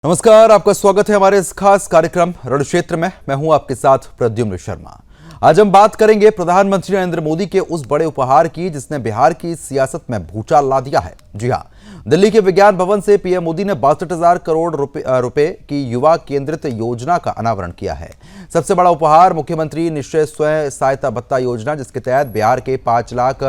नमस्कार, आपका स्वागत है हमारे इस खास कार्यक्रम रण क्षेत्र में। मैं हूं आपके साथ प्रद्युम्न शर्मा। आज हम बात करेंगे प्रधानमंत्री नरेंद्र मोदी के उस बड़े उपहार की जिसने बिहार की सियासत में भूचाल ला दिया है। जी हां, दिल्ली के विज्ञान भवन से पीएम मोदी ने 62,000 करोड़ रुपए की युवा केंद्रित योजना का अनावरण किया है। सबसे बड़ा उपहार मुख्यमंत्री निश्चय स्वयं सहायता भत्ता योजना, जिसके तहत बिहार के 5 लाख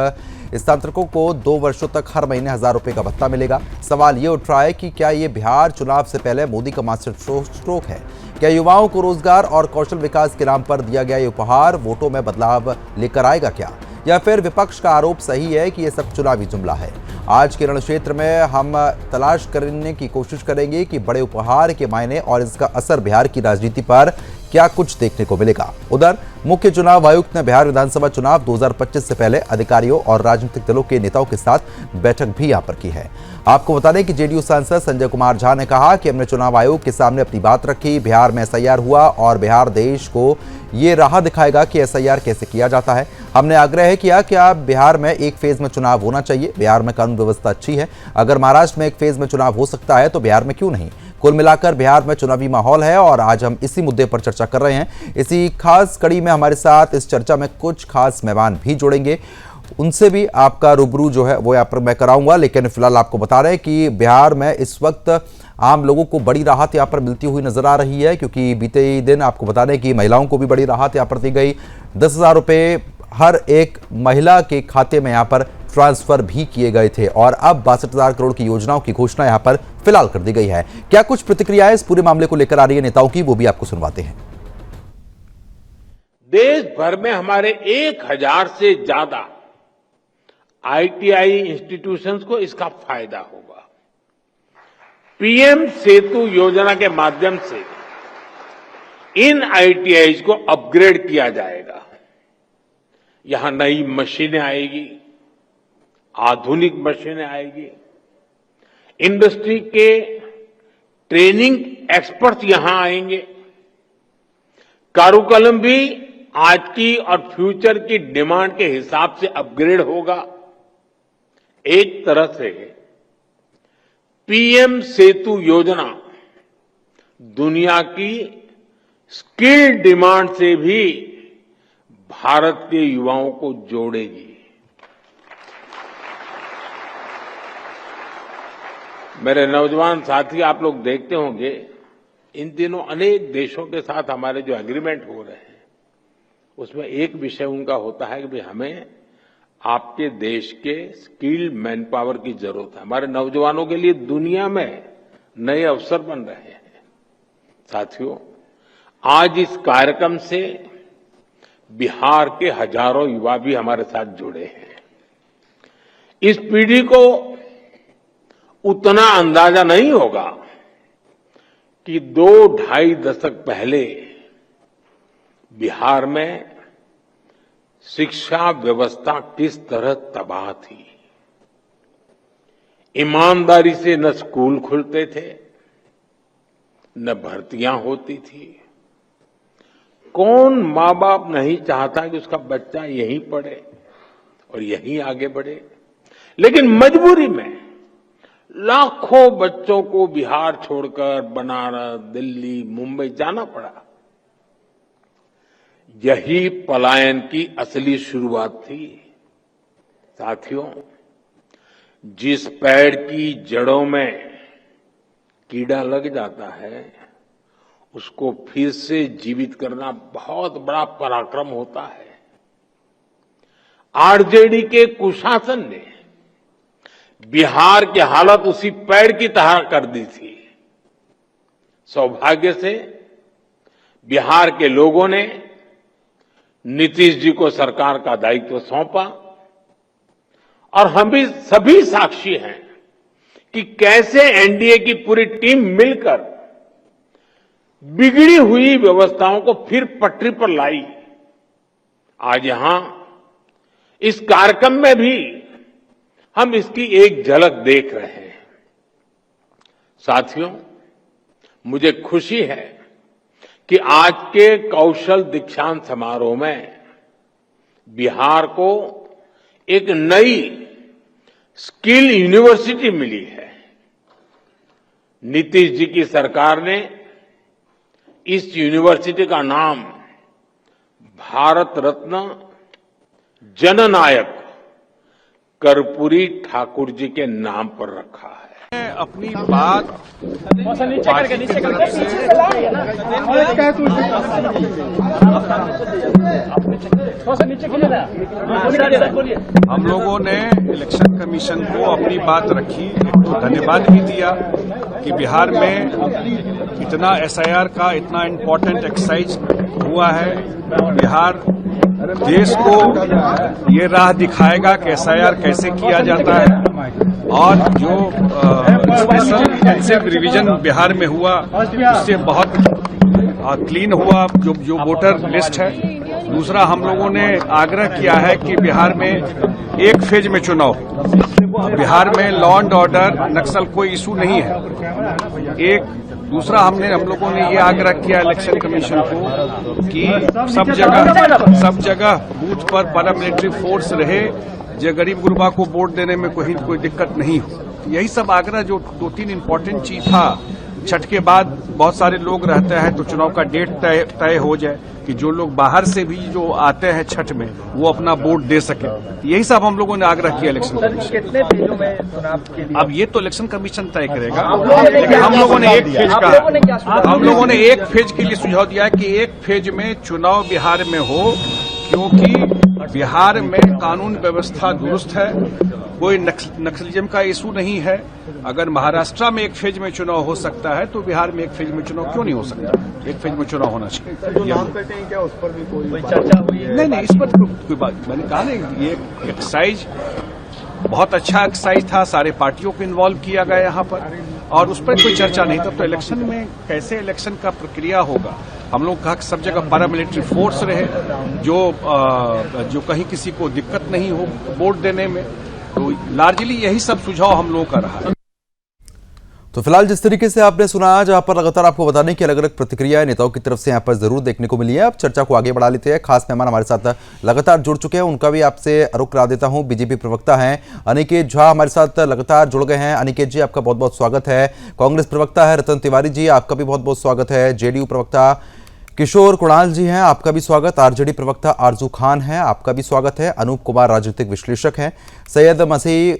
स्थानांतरितों को 2 वर्षों तक हर महीने 1,000 रुपए का भत्ता मिलेगा। सवाल ये उठ रहा है कि क्या ये बिहार चुनाव से पहले मोदी का मास्टर स्ट्रोक है? क्या युवाओं को रोजगार और कौशल विकास के नाम पर दिया गया ये उपहार वोटों में बदलाव लेकर आएगा क्या, या फिर विपक्ष का आरोप सही है कि यह सब चुनावी जुमला है? आज के रण क्षेत्र में हम तलाश करने की कोशिश करेंगे कि बड़े उपहार के मायने और इसका असर बिहार की राजनीति पर क्या कुछ देखने को मिलेगा। उधर मुख्य चुनाव आयुक्त ने बिहार विधानसभा चुनाव 2025 से पहले अधिकारियों और राजनीतिक दलों के नेताओं के साथ बैठक भी यहां पर की है। आपको बता दें कि जेडीयू सांसद संजय कुमार झा ने कहा कि हमने चुनाव आयोग के सामने अपनी बात रखी। बिहार में एसआईआर हुआ और बिहार देश को ये राह दिखाएगा कि एसआईआर कैसे किया जाता है। हमने आग्रह किया कि आप बिहार में एक फेज में चुनाव होना चाहिए। बिहार में कानून व्यवस्था अच्छी है, अगर महाराष्ट्र में एक फेज में चुनाव हो सकता है तो बिहार में क्यों नहीं। कुल मिलाकर बिहार में चुनावी माहौल है और आज हम इसी मुद्दे पर चर्चा कर रहे हैं। इसी खास कड़ी में हमारे साथ इस चर्चा में कुछ खास मेहमान भी जुड़ेंगे, उनसे भी आपका रूबरू जो है वो यहाँ पर मैं कराऊंगा। लेकिन फिलहाल आपको बता रहे हैं कि बिहार में इस वक्त आम लोगों को बड़ी राहत यहाँ पर मिलती हुई नजर आ रही है, क्योंकि बीते दिन आपको बता दें कि महिलाओं को भी बड़ी राहत यहाँ पर दी गई। 10,000 रुपये हर एक महिला के खाते में यहाँ पर ट्रांसफर भी किए गए थे और अब 62,000 करोड़ की योजनाओं की घोषणा यहां पर फिलहाल कर दी गई है। क्या कुछ प्रतिक्रियाएं इस पूरे मामले को लेकर आ रही है नेताओं की, वो भी आपको सुनवाते हैं। देश भर में हमारे 1,000 से ज्यादा आईटीआई इंस्टीट्यूशंस को इसका फायदा होगा। पीएम सेतु योजना के माध्यम से इन आईटीआई को अपग्रेड किया जाएगा। यहां नई मशीनें आएगी, आधुनिक मशीनें आएगी, इंडस्ट्री के ट्रेनिंग एक्सपर्ट्स यहां आएंगे। कारुकलम भी आज की और फ्यूचर की डिमांड के हिसाब से अपग्रेड होगा। एक तरह से पीएम सेतु योजना दुनिया की स्किल डिमांड से भी भारत के युवाओं को जोड़ेगी। मेरे नौजवान साथी, आप लोग देखते होंगे इन दिनों अनेक देशों के साथ हमारे जो एग्रीमेंट हो रहे हैं उसमें एक विषय उनका होता है कि भाई हमें आपके देश के स्किल्ड मैन पावर की जरूरत है। हमारे नौजवानों के लिए दुनिया में नए अवसर बन रहे हैं। साथियों, आज इस कार्यक्रम से बिहार के हजारों युवा भी हमारे साथ जुड़े हैं। इस पीढ़ी को उतना अंदाजा नहीं होगा कि 2-2.5 दशक पहले बिहार में शिक्षा व्यवस्था किस तरह तबाह थी। ईमानदारी से न स्कूल खुलते थे, न भर्तियां होती थी। कौन माँ बाप नहीं चाहता कि उसका बच्चा यहीं पढ़े और यहीं आगे बढ़े, लेकिन मजबूरी में लाखों बच्चों को बिहार छोड़कर बनारस, दिल्ली, मुंबई जाना पड़ा। यही पलायन की असली शुरुआत थी। साथियों, जिस पेड़ की जड़ों में कीड़ा लग जाता है उसको फिर से जीवित करना बहुत बड़ा पराक्रम होता है। आरजेडी के कुशासन ने बिहार की हालत उसी पेड़ की तरह कर दी थी। सौभाग्य से बिहार के लोगों ने नीतीश जी को सरकार का दायित्व सौंपा और हम भी सभी साक्षी हैं कि कैसे एनडीए की पूरी टीम मिलकर बिगड़ी हुई व्यवस्थाओं को फिर पटरी पर लाई। आज यहां इस कार्यक्रम में भी हम इसकी एक झलक देख रहे हैं। साथियों, मुझे खुशी है कि आज के कौशल दीक्षांत समारोह में बिहार को एक नई स्किल यूनिवर्सिटी मिली है। नीतीश जी की सरकार ने इस यूनिवर्सिटी का नाम भारत रत्न जननायक कर्पूरी ठाकुर जी के नाम पर रखा है। अपनी बात पार्टी की तरफ से हम लोगों ने इलेक्शन कमीशन को अपनी बात रखी। एक तो धन्यवाद भी दिया कि बिहार में इतना एसआईआर का इतना इम्पोर्टेंट एक्सरसाइज हुआ है। बिहार देश को ये राह दिखाएगा कि एसआईआर कैसे किया जाता है, और जो स्पेशल इंटेंसिव रिवीजन बिहार में हुआ उससे बहुत क्लीन हुआ जो वोटर लिस्ट है। दूसरा, हम लोगों ने आग्रह किया है कि बिहार में एक फेज में चुनाव, बिहार में लॉ एंड ऑर्डर नक्सल कोई इशू नहीं है। दूसरा, हम लोगों ने ये आग्रह किया इलेक्शन कमीशन को कि सब जगह बूथ पर पैरामिलिट्री फोर्स रहे, जो गरीब गुरबा को वोट देने में कोई दिक्कत नहीं हो। यही सब आग्रह जो 2-3 इम्पोर्टेंट चीज था। छठ के बाद बहुत सारे लोग रहते हैं तो चुनाव का डेट तय हो जाए कि जो लोग बाहर से भी जो आते हैं छठ में वो अपना वोट दे सके। यही सब हम लोगों ने आग्रह किया इलेक्शन कमीशन। कितने फेजों में चुनाव के लिए? अब ये तो इलेक्शन कमीशन तय करेगा, लेकिन हम लोगों ने एक फेज का हम लोगों ने एक फेज के लिए सुझाव दिया है कि एक फेज में चुनाव बिहार में हो, क्योंकि बिहार में कानून व्यवस्था दुरुस्त है, कोई नक्सलिज्म का इशू नहीं है। अगर महाराष्ट्र में एक फेज में चुनाव हो सकता है तो बिहार में एक फेज में चुनाव क्यों नहीं हो सकता? एक फेज में चुनाव होना चाहिए। जो नाम कहते हैं क्या उस पर भी कोई चर्चा हुई है? नहीं, इस पर कोई बात, मैंने कहा ना, ये एक्सरसाइज बहुत अच्छा एक्सरसाइज था, सारे पार्टियों को इन्वॉल्व किया गया यहाँ पर, और उस पर कोई चर्चा नहीं। तब तो इलेक्शन में कैसे इलेक्शन का प्रक्रिया होगा? हम लोग कहा कि सब जगह पैरामिलिट्री फोर्स रहे, जो कहीं किसी को दिक्कत नहीं हो वोट देने में। तो लार्जली यही सब सुझाव हम लोगों का रहा। तो फिलहाल जिस तरीके से आपने सुना, जहां पर लगातार आपको बताने की अलग अलग प्रतिक्रियाएं नेताओं की तरफ से यहां पर जरूर देखने को मिली है। अब चर्चा को आगे बढ़ा लेते हैं। खास मेहमान हमारे साथ लगातार जुड़ चुके हैं, उनका भी आपसे रुख करा देता हूं। बीजेपी प्रवक्ता हैं अनिकेत झा हमारे साथ लगातार जुड़ गए हैं। अनिकेत जी, आपका बहुत बहुत स्वागत है। कांग्रेस प्रवक्ता है रतन तिवारी जी, आपका भी बहुत बहुत स्वागत है। जेडीयू प्रवक्ता किशोर कुणाल जी हैं, आपका भी स्वागत। आरजेडी प्रवक्ता आरजू खान हैं, आपका भी स्वागत है। अनूप कुमार राजनीतिक विश्लेषक हैं। सैयद मसीह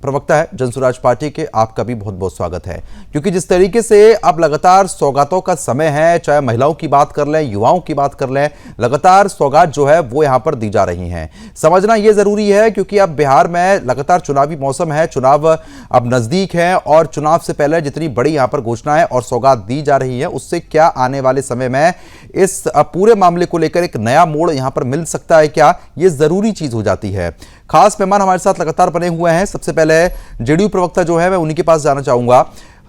प्रवक्ता है जनसुराज पार्टी के, आपका भी बहुत बहुत स्वागत है। क्योंकि जिस तरीके से अब लगातार सौगातों का समय है, चाहे महिलाओं की बात कर लें, युवाओं की बात कर लें, लगातार सौगात जो है वो यहां पर दी जा रही हैं। समझना यह जरूरी है क्योंकि अब बिहार में लगातार चुनावी मौसम है, चुनाव अब नजदीक है, और चुनाव से पहले जितनी बड़ी यहां पर घोषणाएं और सौगात दी जा रही है, उससे क्या आने वाले समय में इस पूरे मामले को लेकर एक नया मोड़ यहां पर मिल सकता है, क्या ये जरूरी चीज हो जाती है। खास मेहमान हमारे साथ लगातार बने हुए हैं। सबसे पहले जेडीयू प्रवक्ता जो है मैं उन्हीं के पास जाना चाहूंगा,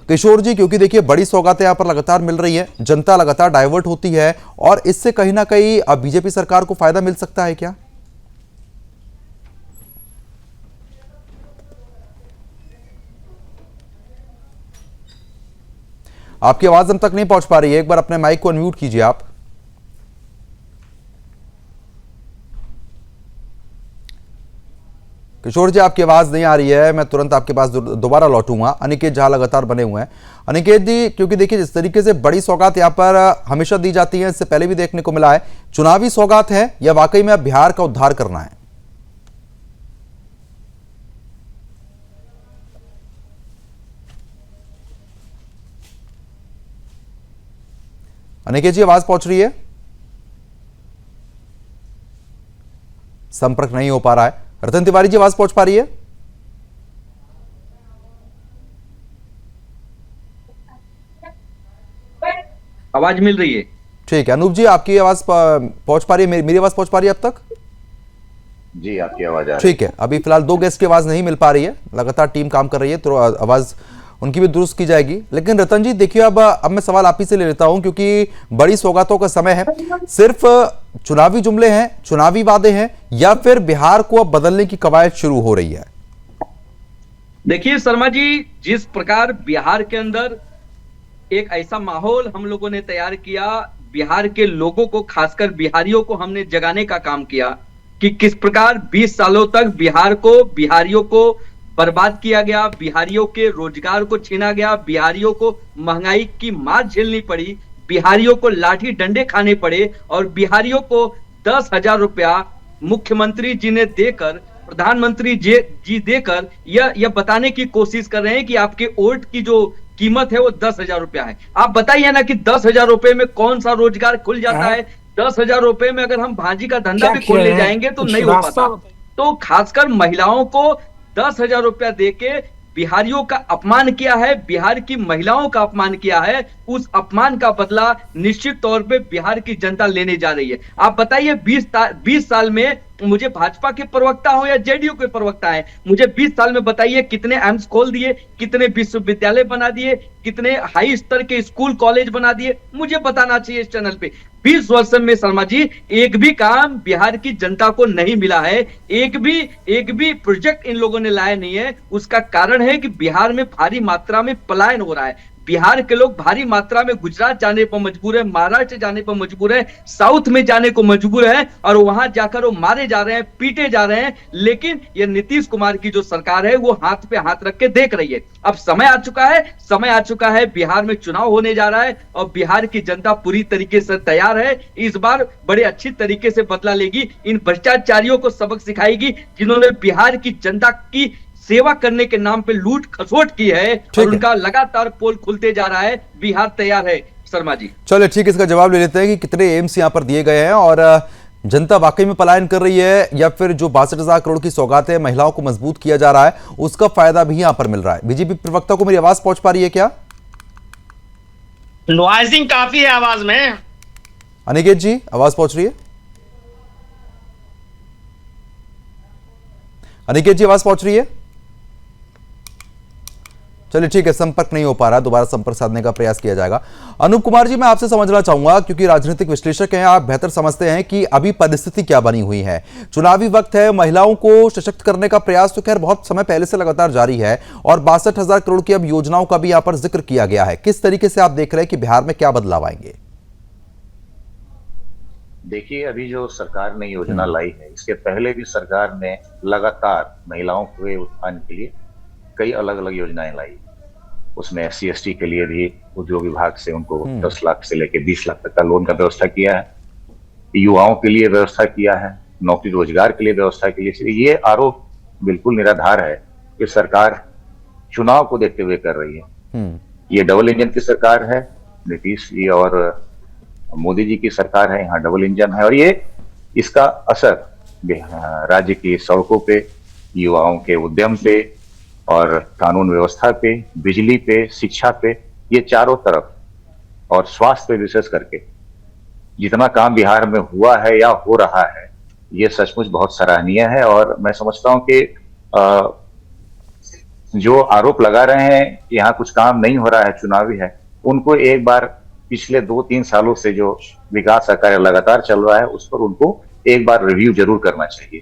किशोर जी, क्योंकि देखिए बड़ी सौगातें यहां पर लगातार मिल रही है, जनता लगातार डाइवर्ट होती है, और इससे कहीं ना कहीं अब बीजेपी सरकार को फायदा मिल सकता है क्या? आपकी आवाज हम तक नहीं पहुंच पा रही है, एक बार अपने माइक को अनम्यूट कीजिए आप। किशोर जी, आपकी आवाज नहीं आ रही है, मैं तुरंत आपके पास दोबारा लौटूंगा। अनिकेत झा लगातार बने हुए हैं। अनिकेत जी, क्योंकि देखिए जिस तरीके से बड़ी सौगात यहां पर हमेशा दी जाती है, इससे पहले भी देखने को मिला है, चुनावी सौगात है या वाकई में अब बिहार का उद्धार करना है? अनिकेत जी, आवाज पहुंच रही है? संपर्क नहीं हो पा रहा है। रतन तिवारी जी, आवाज पहुंच पा रही है? आवाज मिल रही है। ठीक है। अनूप जी, आपकी आवाज पहुंच पा रही है? मेरी आवाज पहुंच पा रही है अब तक? जी, आपकी आवाज आ रही है। ठीक है। अभी फिलहाल 2 गेस्ट की आवाज नहीं मिल पा रही है, लगातार टीम काम कर रही है, तो आवाज उनकी भी दुरुस्त की जाएगी। लेकिन रतन जी देखिए, अब मैं सवाल आप ही से ले लेता हूं, क्योंकि बड़ी सौगातों का समय है, सिर्फ चुनावी जुमले हैं, चुनावी वादे हैं, या फिर बिहार को अब बदलने की कवायद शुरू हो रही है? देखिए शर्मा जी, जिस प्रकार बिहार के अंदर एक ऐसा माहौल हम लोगों ने तैयार किया, बिहार के लोगों को, खासकर बिहारियों को हमने जगाने का काम किया कि किस प्रकार 20 सालों तक बिहार को, बिहारियों को बर्बाद किया गया, बिहारियों के रोजगार को छीना गया, बिहारियों को महंगाई की मार झेलनी पड़ी, बिहारियों को लाठी डंडे खाने पड़े और बिहारियों को 10,000 रुपया मुख्यमंत्री जी ने देकर, प्रधानमंत्री जी देकर यह बताने की कोशिश कर रहे हैं कि आपके वोट की जो कीमत है वो 10,000 रुपया है। आप बताइए ना कि 10,000 रुपए में कौन सा रोजगार खुल जाता है? 10,000 रुपए में अगर हम भाजी का धंधा भी खोलने जाएंगे तो नहीं हो पाता। तो खासकर महिलाओं को 10,000 रुपया देके बिहारियों का अपमान किया है, बिहार की महिलाओं का अपमान किया है। उस अपमान का बदला निश्चित तौर पे बिहार की जनता लेने जा रही है। आप बताइए 20 साल में, मुझे भाजपा के प्रवक्ता हो या जेडीयू के प्रवक्ता है, मुझे 20 साल में बताइए कितने एम्स खोल दिए, कितने विश्वविद्यालय बना दिए, कितने हाई स्तर के स्कूल कॉलेज बना दिए, मुझे बताना चाहिए इस चैनल पे। 20 वर्ष में शर्मा जी एक भी काम बिहार की जनता को नहीं मिला है, एक भी प्रोजेक्ट इन लोगों ने लाया नहीं है। उसका कारण है कि बिहार में भारी मात्रा में पलायन हो रहा है। बिहार के लोग भारी मात्रा में गुजरात जाने पर मजबूर है, महाराष्ट्र जाने पर मजबूर है, साउथ में जाने को मजबूर है और वहां जाकर वो मारे जा रहे हैं, पीटे जा रहे हैं। लेकिन ये नीतीश कुमार की जो सरकार है वो हाथ पे हाथ रख के देख रही है। अब समय आ चुका है, बिहार में चुनाव होने जा रहा है और बिहार की जनता पूरी तरीके से तैयार है। इस बार बड़े अच्छी तरीके से बदला लेगी, इन भ्रष्टाचारियों को सबक सिखाएगी जिन्होंने बिहार की जनता की सेवा करने के नाम पे लूट खसोट की है और उनका लगातार पोल खुलते जा रहा है। बिहार तैयार है शर्मा जी। चलिए ठीक है, इसका जवाब ले लेते हैं कि कितने एम्स यहां पर दिए गए हैं और जनता वाकई में पलायन कर रही है या फिर जो 62,000 करोड़ की सौगातें महिलाओं को मजबूत किया जा रहा है उसका फायदा भी यहां पर मिल रहा है। बीजेपी प्रवक्ता को मेरी आवाज पहुंच पा रही है क्या? नॉइजिंग काफी है आवाज में। अनिकेत जी आवाज पहुंच रही है? अनिकेत जी आवाज पहुंच रही है? चलिए ठीक है, संपर्क नहीं हो पा रहा, दोबारा संपर्क साधने का प्रयास किया जाएगा। अनूप कुमार जी मैं आपसे समझना चाहूंगा, क्योंकि राजनीतिक विश्लेषक हैं, आप बेहतर समझते हैं कि अभी परिस्थिति क्या बनी हुई है। चुनावी वक्त है, महिलाओं को सशक्त करने का प्रयास तो खैर बहुत समय पहले से लगातार जारी है और 62,000 करोड़ की अब योजनाओं का भी यहां पर जिक्र किया गया है। किस तरीके से आप देख रहे हैं कि बिहार में क्या बदलाव आएंगे? देखिए, अभी जो सरकार ने योजना लाई है, इसके पहले भी सरकार ने लगातार महिलाओं के उत्थान के लिए कई अलग अलग योजनाएं लाई। उसमें SC/ST के लिए भी उद्योग विभाग से उनको 10 लाख से लेकर 20 लाख तक का लोन का व्यवस्था किया है, युवाओं के लिए व्यवस्था किया है, नौकरी रोजगार के लिए व्यवस्था की है। ये आरोप बिल्कुल निराधार है कि सरकार चुनाव को देखते हुए कर रही है। ये डबल इंजन की सरकार है, नीतीश जी और मोदी जी की सरकार है, यहाँ डबल इंजन है और ये इसका असर राज्य की सड़कों पे, युवाओं के उद्यम पे और कानून व्यवस्था पे, बिजली पे, शिक्षा पे, ये चारों तरफ और स्वास्थ्य पे विशेष करके जितना काम बिहार में हुआ है या हो रहा है ये सचमुच बहुत सराहनीय है। और मैं समझता हूं कि जो आरोप लगा रहे हैं कि यहाँ कुछ काम नहीं हो रहा है, चुनावी है, उनको एक बार पिछले 2-3 सालों से जो विकास का कार्य लगातार चल रहा है उस पर उनको एक बार रिव्यू जरूर करना चाहिए।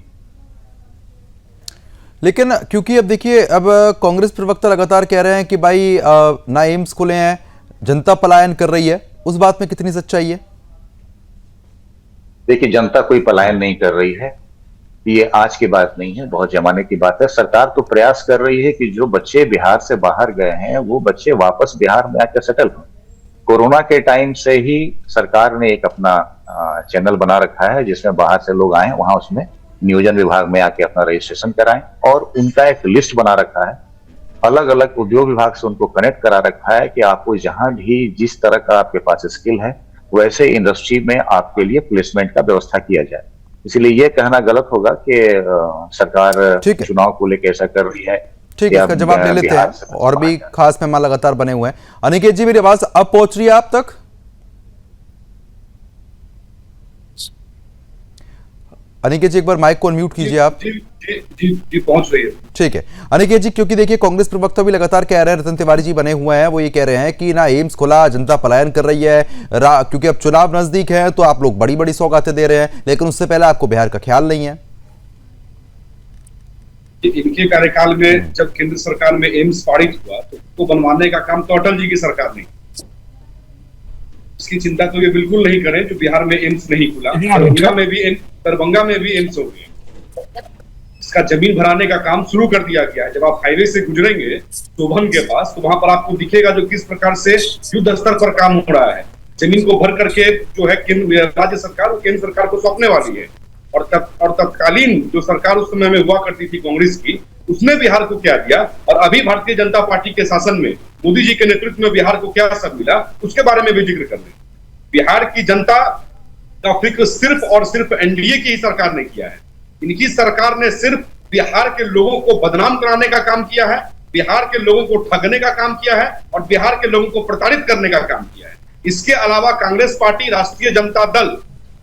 लेकिन क्योंकि अब देखिए, अब कांग्रेस प्रवक्ता लगातार कह रहे हैं कि भाई ना एम्स खुले हैं, जनता पलायन कर रही है, उस बात में कितनी सच्चाई है? देखिए, जनता कोई पलायन नहीं कर रही है, ये आज की बात नहीं है, बहुत जमाने की बात है। सरकार तो प्रयास कर रही है कि जो बच्चे बिहार से बाहर गए हैं वो बच्चे वापस बिहार में आकर सेटल हों। कोरोना के टाइम से ही सरकार ने एक अपना चैनल बना रखा है जिसमें बाहर से लोग आए, वहां उसमें नियोजन विभाग में आके अपना रजिस्ट्रेशन कराएं और उनका एक लिस्ट बना रखा है, अलग अलग उद्योग विभाग से उनको कनेक्ट करा रखा है कि आपको जहां भी जिस तरह का आपके पास स्किल है वैसे इंडस्ट्री में आपके लिए प्लेसमेंट का व्यवस्था किया जाए। इसलिए यह कहना गलत होगा कि सरकार चुनाव को लेकर ऐसा कर रही है। ठीक है, इसका जवाब ले लेते हैं और भी खास मेहमान लगातार बने हुए हैं। अनिकेत जी मेरी आवाज अब पहुंच रही है आप तक? अनिकेत जी एक बार माइक को अनम्यूट कीजिए आप। जी पहुंच रही है। ठीक है अनिकेत जी, क्योंकि देखिए कांग्रेस प्रवक्ता भी लगातार कह रहे हैं, रतन तिवारी जी बने हुए हैं, वो ये कह रहे हैं कि ना एम्स खुला, जनता पलायन कर रही है, क्योंकि अब चुनाव नजदीक है तो आप लोग बड़ी बड़ी सौगातें दे रहे हैं, लेकिन उससे पहले आपको बिहार का ख्याल नहीं है। इनके कार्यकाल में जब केंद्र सरकार में एम्स पारित हुआ तो उसको बनवाने का काम तो अटल जी की सरकार ने, इसकी चिंता तो ये बिल्कुल नहीं करें जो बिहार में एम्स नहीं खुला। दरभंगा में भी एम्स हो गया। इसका जमीन भराने का काम शुरू कर दिया गया है। जब आप हाईवे से गुजरेंगे शोभन के पास, तो वहां पर आपको दिखेगा जो किस प्रकार से युद्ध स्तर पर काम हो रहा है। जमीन को भर करके जो है राज्य सरकार और केंद्र सरकार को सौंपने वाली है। और तत्कालीन जो सरकार उस समय में हुआ करती थी कांग्रेस की, उसने बिहार को क्या दिया, और अभी भारतीय जनता पार्टी के शासन में मोदी जी के नेतृत्व में बिहार को क्या सब मिला, उसके बारे में भी जिक्र कर रहे हैं। बिहार की जनता का फिक्र सिर्फ और सिर्फ एनडीए की ही सरकार ने किया है। इनकी सरकार ने सिर्फ बिहार के लोगों को बदनाम कराने का काम किया है, बिहार के लोगों को ठगने का काम किया है और बिहार के लोगों को प्रताड़ित करने का काम किया है। इसके अलावा कांग्रेस पार्टी, राष्ट्रीय जनता दल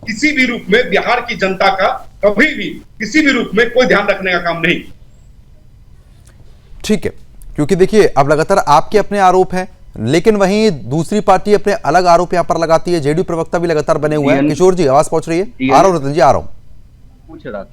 किसी भी रूप में बिहार की जनता का कभी भी किसी भी रूप में कोई ध्यान रखने का काम नहीं किया। ठीक है, क्योंकि देखिए अब लगातार आपके अपने आरोप हैं, लेकिन वहीं दूसरी पार्टी अपने अलग आरोप यहां पर लगाती है। जेडीयू प्रवक्ता भी लगातार बने हुए हैं। किशोर जी आवाज पहुंच रही है? आ रहा हूं रतन जी, आ रहा हूं। पूछ रहा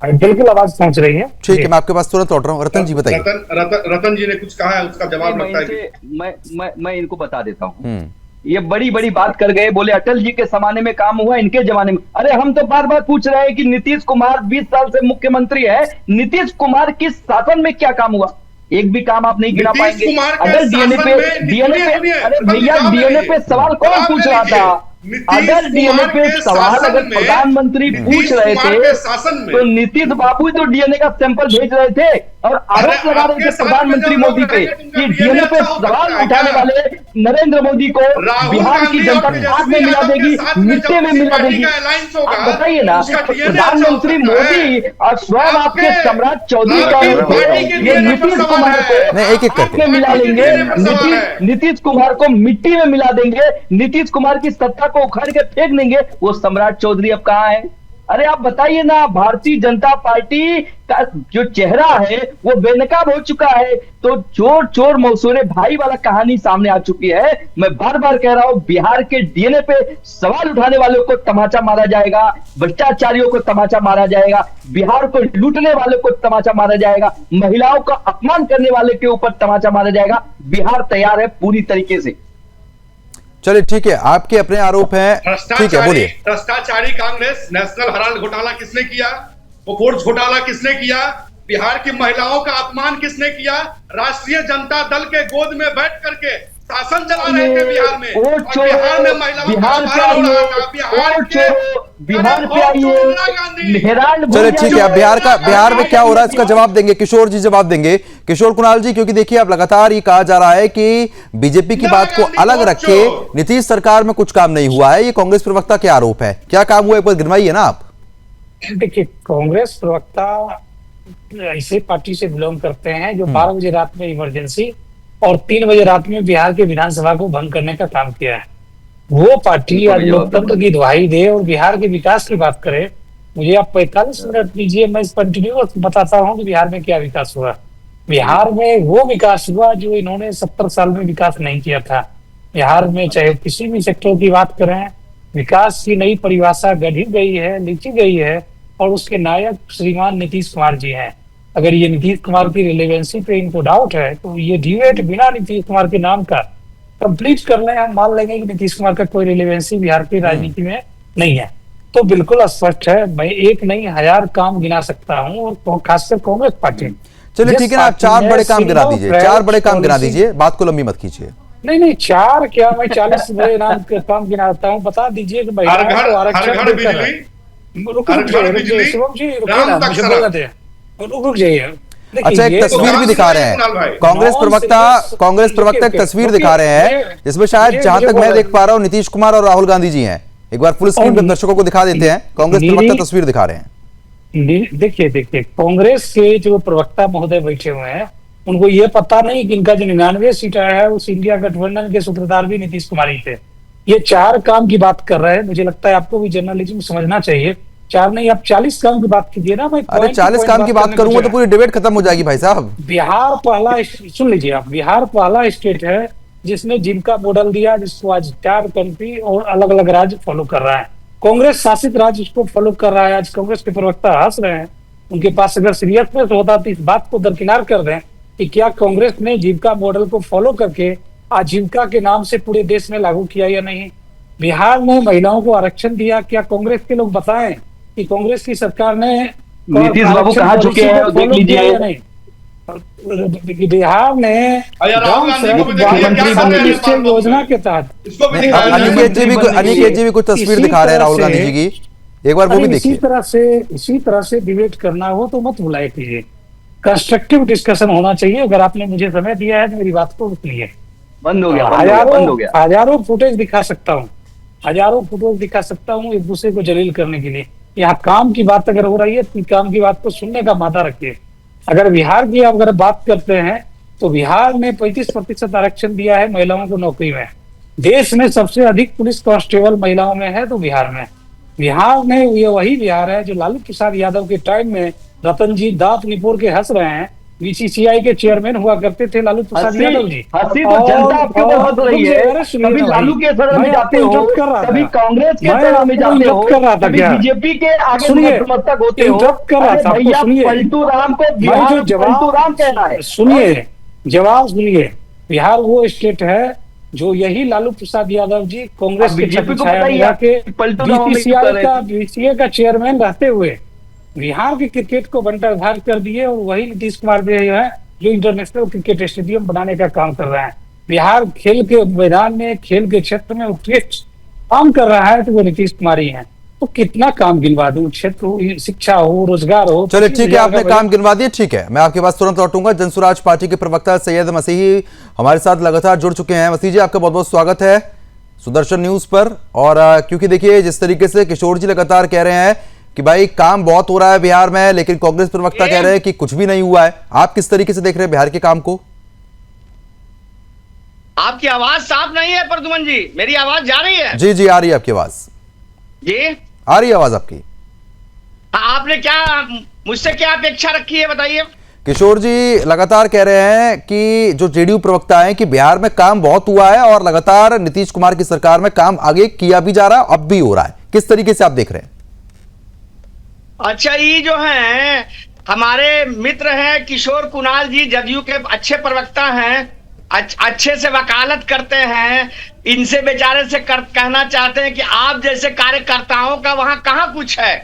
बिल्कुल आवाज पहुंच रही है। ठीक है, मैं आपके पास तुरंत लौट रहा हूं। रतन जी बताइए। रतन जी ने कुछ कहा है, उसका जवाब लगता है मैं इनको बता देता हूँ। ये बड़ी बड़ी बात कर गए, बोले अटल जी के जमाने में काम हुआ, इनके जमाने में। अरे हम तो बार बार पूछ रहे हैं कि नीतीश कुमार 20 साल से मुख्यमंत्री है, नीतीश कुमार किस शासन में क्या काम हुआ? एक भी काम आप नहीं गिना पाएंगे। अगर डीएनए पे अरे भैया डीएनए पे सवाल कौन पूछ रहा था? अगर डीएनए पे सवाल अगर प्रधानमंत्री पूछ रहे थे तो नीतीश बाबू तो डीएनए का सैंपल भेज रहे थे और आरोप लगा रहे थे प्रधानमंत्री मोदी पे कि डीएनए पे सवाल उठाने वाले नरेंद्र मोदी को बिहार की जनता आग में मिला देगी, मिट्टी में मिला देगी। आप बताइए ना, प्रधानमंत्री मोदी और स्वयं आपके सम्राट चौधरी का ये नीतीश कुमार को आग में मिला लेंगे, नीतीश कुमार को मिट्टी में मिला देंगे, नीतीश कुमार की सत्ता को उखाड़ के फेंक देंगे। वो सम्राट चौधरी अब कहां है? अरे आप बताइए ना, भारतीय जनता पार्टी का जो चेहरा है वो बेनकाब हो चुका है। तो चोर चोर मौसूरे भाई वाला कहानी सामने आ चुकी है। मैं बार बार कह रहा हूं, बिहार के डीएनए पे सवाल उठाने वालों को तमाचा मारा जाएगा, भ्रष्टाचारियों को तमाचा मारा जाएगा, बिहार को लूटने वालों को तमाचा मारा जाएगा, महिलाओं का अपमान करने वाले के ऊपर तमाचा मारा जाएगा। बिहार तैयार है पूरी तरीके से। चलिए ठीक है, आपके अपने आरोप हैं, ठीक है बोलिए। भ्रष्टाचारी कांग्रेस, नेशनल हेराल्ड घोटाला किसने किया? कोर्ट घोटाला किसने किया? बिहार की महिलाओं का अपमान किसने किया? राष्ट्रीय जनता दल के गोद में बैठ करके शासन चला रहे थे बिहार में, और बिहार में महिलाओं का अपमान हो रहा था। बिहार पे आइए। चलिए ठीक है, अब बिहार में क्या हो रहा है इसका जवाब देंगे किशोर जी, जवाब देंगे किशोर कुणाल जी, क्योंकि देखिए अब लगातार ये कहा जा रहा है कि बीजेपी की बात को अलग रख के नीतीश सरकार में कुछ काम नहीं हुआ है। ये कांग्रेस प्रवक्ता के आरोप है, क्या काम हुआ एक बार गिनवाइए ना आप। देखिए, कांग्रेस प्रवक्ता ऐसे पार्टी से बिलोंग करते हैं जो 12 बजे रात में इमरजेंसी और 3 बजे रात में बिहार के विधानसभा को भंग करने का काम किया है। वो पार्टी आज लोकतंत्र की दुहाई दे और बिहार के विकास की बात करे। मुझे आप 45 मिनट दीजिए, मैं कंटिन्यूअस बताता हूँ कि बिहार में क्या विकास हुआ। बिहार में वो विकास हुआ जो इन्होंने 70 साल में विकास नहीं किया था। बिहार में चाहे किसी भी सेक्टर की बात करें, विकास की नई परिभाषा गढ़ी गई है, लिखी गई है, और उसके नायक श्रीमान नीतीश कुमार जी हैं। अगर ये नीतीश कुमार की रिलेवेंसी पे इनको डाउट है तो ये डिबेट बिना नीतीश कुमार के नाम का कंप्लीट कर लें, हम मान लेंगे कि नीतीश कुमार का कोई रिलेवेंसी बिहार की राजनीति में नहीं है। तो बिल्कुल स्पष्ट है, मैं एक नहीं 1000 काम गिना सकता हूँ, और खासकर कांग्रेस पार्टी। चलिए ठीक है ना, आप 4 बड़े काम गिना दीजिए, 4 बड़े काम गिना दीजिए, बात को लंबी मत कीजिए। नहीं 4 क्या, मैं 40 बड़े नाम के काम गिनाता हूँ। बता दीजिए कि रुक जाइए। अच्छा, एक तस्वीर भी दिखा रहे हैं कांग्रेस प्रवक्ता एक तस्वीर दिखा रहे हैं जिसमें शायद जहां तक मैं देख पा रहा हूं नीतीश कुमार और राहुल गांधी जी हैं। एक बार फुल स्क्रीन पर दर्शकों को दिखा देते हैं, कांग्रेस प्रवक्ता तस्वीर दिखा रहे हैं। देखिए कांग्रेस के जो प्रवक्ता महोदय बैठे हुए हैं, उनको ये पता नहीं कि इनका जो 99 सीट आया है उस इंडिया गठबंधन के सूत्रधार भी नीतीश कुमार ही थे। ये 4 काम की बात कर रहे हैं। मुझे लगता है आपको भी जर्नलिज्म समझना चाहिए। 4 नहीं, आप 40 काम की बात कीजिए ना। मैं अरे 40 काम की बात करूंगा तो पूरी डिबेट खत्म हो जाएगी भाई साहब। बिहार पहला, सुन लीजिए आप, बिहार पहला स्टेट है जिसने जिनका मॉडल दिया, जिसको आज 4 कंट्री और अलग अलग राज्य फॉलो कर रहा है। कांग्रेस शासित राज्य इसको फॉलो कर रहा है। आज कांग्रेस के प्रवक्ता हंस रहे हैं, उनके पास अगर सीरियसनेस होता तो इस बात को दरकिनार कर दें कि क्या कांग्रेस ने जीविका मॉडल को फॉलो करके आजीविका के नाम से पूरे देश में लागू किया या नहीं। बिहार में महिलाओं को आरक्षण दिया, क्या कांग्रेस के लोग बताएं कि कांग्रेस की सरकार ने नीतीश बाबू कहाँ चुके हैं देख लीजिए। बिहार ने योजना के तहत अनिकेत जी भी कुछ तस्वीर दिखा रहे हैं राहुल गांधी जी की, एक बार वो भी देखिए। इसी तरह से डिबेट करना हो तो मत बुलाए कीजिए, कंस्ट्रक्टिव डिस्कशन होना चाहिए। अगर आपने मुझे समय दिया है तो मेरी बात को सुनिए। बंद हो गया, हजारों फुटेज दिखा सकता हूँ, एक दूसरे को जलील करने के लिए। यहाँ काम की बात अगर हो रही है तो काम की बात को सुनने का मादा रखिए। अगर बिहार की अगर बात करते हैं तो बिहार ने 35% आरक्षण दिया है महिलाओं को नौकरी में। देश में सबसे अधिक पुलिस कांस्टेबल महिलाओं में है तो बिहार में ये वही बिहार है जो लालू प्रसाद यादव के टाइम में रतन जी दांत निपोर के हंस रहे हैं। बीसीसीआई के चेयरमैन हुआ करते थे लालू प्रसाद यादव जी। हंसी तो जनता आपके ऊपर हंस रही है। कभी लालू के सदन में जाते हो, कभी कांग्रेस के सदन में जाते हो, कभी बीजेपी के आगे समर्थक होते हो। भैया पलटू राम को पलटू राम कहना है। जवाब सुनिए। बिहार वो स्टेट है जो यही लालू प्रसाद यादव जी कांग्रेस के बीसीसीआई का चेयरमैन रहते हुए बिहार के क्रिकेट को बंटरधार कर दिए, और वही नीतीश कुमार जो है जो इंटरनेशनल क्रिकेट स्टेडियम बनाने का काम कर रहा है। बिहार खेल के मैदान में, खेल के क्षेत्र में उत्कृष्ट काम कर रहा है तो वो नीतीश कुमार ही है। तो कितना काम गिनवा दूं, क्षेत्र हो, शिक्षा हो, रोजगार हो। चलिए ठीक है, आपने काम गिनवा दिए, ठीक है। मैं आपके पास तुरंत लौटूंगा। जनसुराज पार्टी के प्रवक्ता सैयद मसीही हमारे साथ लगातार जुड़ चुके हैं। मसीह जी, आपका बहुत बहुत स्वागत है सुदर्शन न्यूज पर। और क्योंकि देखिए जिस तरीके से किशोर जी लगातार कह रहे हैं कि भाई काम बहुत हो रहा है बिहार में, लेकिन कांग्रेस प्रवक्ता कह रहे हैं कि कुछ भी नहीं हुआ है। आप किस तरीके से देख रहे हैं बिहार के काम को? आपकी आवाज साफ नहीं है प्रद्युमन जी, मेरी आवाज जा रही है? जी आ रही है आपकी आवाज। जी आ रही है आवाज आपकी। आपने क्या मुझसे क्या अपेक्षा रखी है बताइए? किशोर जी लगातार कह रहे हैं कि जो जेडीयू प्रवक्ता हैं कि बिहार में काम बहुत हुआ है और लगातार नीतीश कुमार की सरकार में काम आगे किया भी जा रहा है, अब भी हो रहा है। किस तरीके से आप देख रहे हैं? अच्छा, ये जो है हमारे मित्र हैं किशोर कुणाल जी, जदयू के अच्छे प्रवक्ता हैं, अच्छे से वकालत करते हैं। इनसे बेचारे से कहना चाहते हैं कि आप जैसे कार्यकर्ताओं का वहां कहां कुछ है।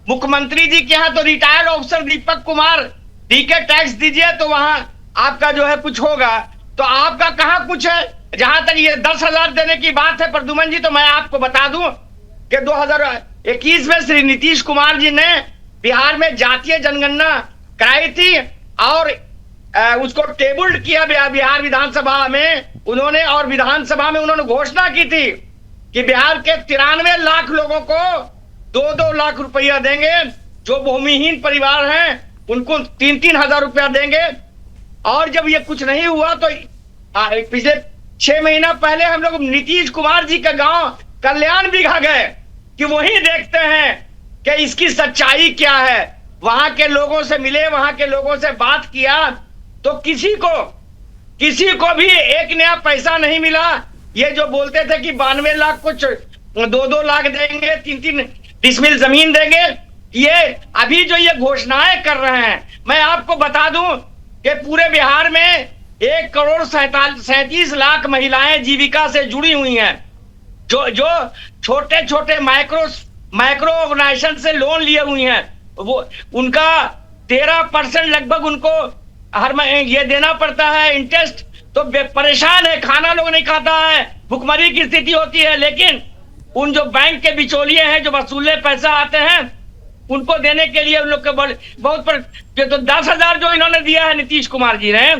मुख्यमंत्री जी के यहाँ तो retired officer Deepak Kumar DK tax दीजिए तो वहां आपका जो है कुछ होगा, तो आपका कहां कुछ है। जहां तक ये 10,000 देने की बात है प्रद्युमन जी, तो मैं आपको बता दूं कि 2021 में श्री नीतीश कुमार जी ने बिहार में जातीय जनगणना कराई थी और उसको टेबल्ड किया बिहार विधानसभा में उन्होंने, और विधानसभा में उन्होंने घोषणा की थी कि बिहार के 93 लाख लोगों को 2-2 लाख रुपया देंगे। जो भूमिहीन परिवार हैं उनको 3-3 हजार रुपया देंगे। और जब ये कुछ नहीं हुआ तो पिछले 6 महीना पहले हम लोग नीतीश कुमार जी का गांव कल्याण बिघा गए कि वहीं देखते हैं कि इसकी सच्चाई क्या है। वहां के लोगों से मिले, वहां के लोगों से बात किया तो किसी को भी एक नया पैसा नहीं मिला। ये जो बोलते थे कि 92 लाख को 2-2 लाख देंगे, 3-3 डिसमिल जमीन देंगे, ये अभी जो ये घोषणाएं कर रहे हैं, मैं आपको बता दूं कि पूरे बिहार में 1,37 लाख महिलाएं जीविका से जुड़ी हुई हैं, जो छोटे छोटे माइक्रो ऑर्गेनाइजेशन से लोन लिए हुई हैं। वो उनका 13% लगभग उनको हर ये देना पड़ता है इंटरेस्ट। तो परेशान है, खाना लोग नहीं खाता है, भुखमरी की स्थिति होती है। लेकिन उन जो बैंक के बिचौलिए हैं जो वसूले पैसा आते हैं उनको देने के लिए उन लोग के बहुत तो 10,000 जो इन्होंने दिया है नीतीश कुमार जी ने,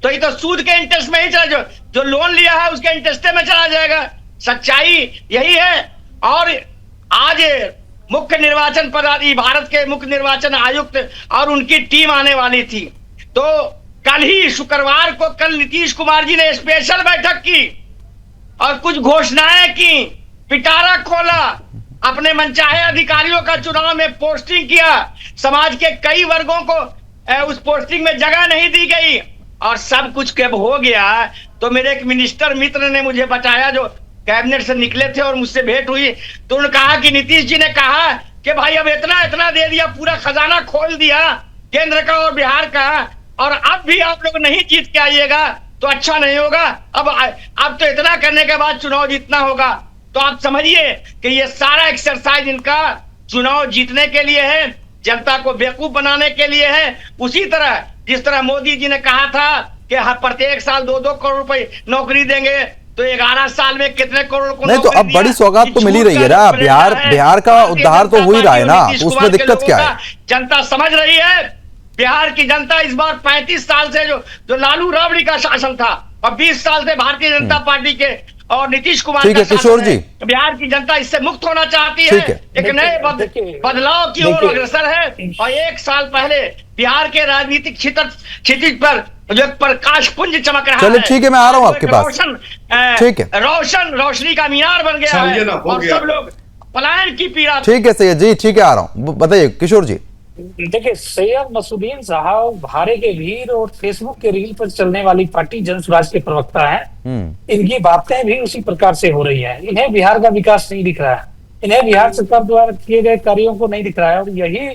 तो ये तो सूद के इंटरेस्ट में ही चला, जो लोन लिया है उसके इंटरेस्ट में चला जाएगा। सच्चाई यही है। और आज मुख्य निर्वाचन पदाधिकारी, भारत के मुख्य निर्वाचन आयुक्त और उनकी टीम आने वाली थी, तो कल ही शुक्रवार को कल नीतीश कुमार जी ने स्पेशल बैठक की और कुछ घोषणाएं की, पिटारा खोला, अपने मनचाहे अधिकारियों का चुनाव में पोस्टिंग किया। समाज के कई वर्गों को उस पोस्टिंग में जगह नहीं दी गई और सब कुछ कब हो गया। तो मेरे एक मिनिस्टर मित्र ने मुझे बताया जो कैबिनेट से निकले थे और मुझसे भेंट हुई, तो उन्होंने कहा कि नीतीश जी ने कहा कि भाई अब इतना दे दिया, पूरा खजाना खोल दिया केंद्र का और बिहार का, और अब भी आप लोग नहीं जीत के आइएगा तो अच्छा नहीं होगा। अब तो इतना करने के बाद चुनाव जीतना होगा। तो आप समझिए कि ये सारा एक्सरसाइज इनका चुनाव जीतने के लिए है। जनता को बेवकूफ बनाने के लिए है। उसी तरह जिस तरह मोदी जी ने कहा था कि प्रत्येक साल 2-2 करोड़ रुपए नौकरी देंगे, तो 11 साल में कितने करोड़ को नहीं, तो अब बड़ी सौगात तो मिल ही रही है ना। बिहार का उद्धार तो हो ही रहा है ना, तो उसमें दिक्कत क्या है? जनता समझ रही है। बिहार की जनता इस बार 35 साल से जो लालू राबड़ी का शासन था और 20 साल से भारतीय जनता पार्टी के और नीतीश कुमार ठीक है किशोर जी, बिहार की जनता इससे मुक्त होना चाहती है। एक नए बदलाव की ओर अग्रसर है। और 1 साल पहले बिहार के राजनीतिक क्षितिज पर जो प्रकाश पुंज चमक रहा है। ठीक है, मैं आ रहा हूँ आपके पास। ठीक है, रोशनी का मीनार बन गया है और सब लोग पलायन की पीड़ा। ठीक है सैयद जी, ठीक है, आ रहा हूँ, बताइए किशोर जी। देखिए, सैयद मसूदीन साहब भारे के वीर और फेसबुक के रील पर चलने वाली पार्टी जन स्वराज के प्रवक्ता हैं। इनकी बातें भी उसी प्रकार से हो रही है। इन्हें बिहार का विकास नहीं दिख रहा है, इन्हें बिहार सरकार द्वारा किए गए कार्यों को नहीं दिख रहा है। और यही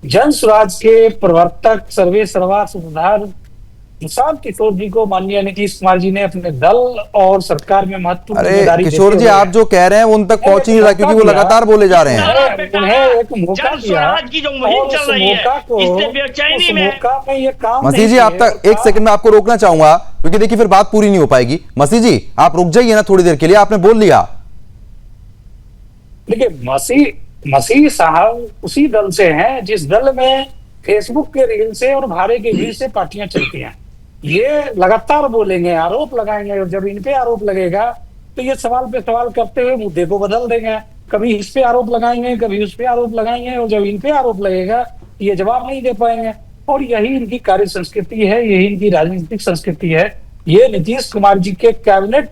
जन स्वराज के प्रवर्तक सर्वे सर्वा सुधार प्रशांत किशोर जी को माननीय नीतीश कुमार जी ने अपने दल और सरकार में महत्वपूर्ण जिम्मेदारी देते किशोर जी, आप जो कह रहे हैं वो उन तक पहुंच ही नहीं रहा, क्योंकि वो लगातार बोले जा रहे हैं। उन्हें एक मौका दिया और उस मौका में ये काम। मसीह जी, आप तक 1 सेकंड में आपको रोकना चाहूंगा, क्योंकि देखिए फिर बात पूरी नहीं हो पाएगी। मसीह जी, आप रुक जाइए ना थोड़ी देर के लिए, आपने बोल लिया। देखिए, मसीह साहब उसी दल से हैं जिस दल में फेसबुक के रील से और भारे के रील से पार्टियां चलती हैं। ये लगातार बोलेंगे, आरोप लगाएंगे, और जब इन पे आरोप लगेगा तो ये सवाल पे सवाल करते हुए मुद्दे को बदल देंगे। कभी इस पे आरोप लगाएंगे, कभी उस पे आरोप लगाएंगे, और जब इन पे आरोप लगेगा ये जवाब नहीं दे पाएंगे। और यही इनकी कार्य संस्कृति है, यही इनकी राजनीतिक संस्कृति है। ये नीतीश कुमार जी के कैबिनेट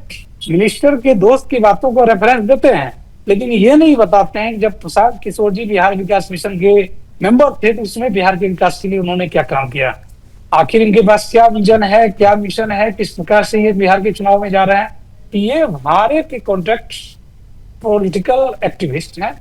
मिनिस्टर के दोस्त की बातों को रेफरेंस देते हैं, लेकिन ये नहीं बताते हैं कि जब प्रशांत किशोर जी बिहार विकास मिशन के मेंबर थे तो उसमें बिहार के विकास के लिए उन्होंने क्या काम किया। आखिर इनके पास क्या विजन है, क्या मिशन है, किस प्रकार से ये बिहार के चुनाव में जा रहे हैं। ये हमारे के कॉन्ट्रैक्ट पॉलिटिकल एक्टिविस्ट हैं।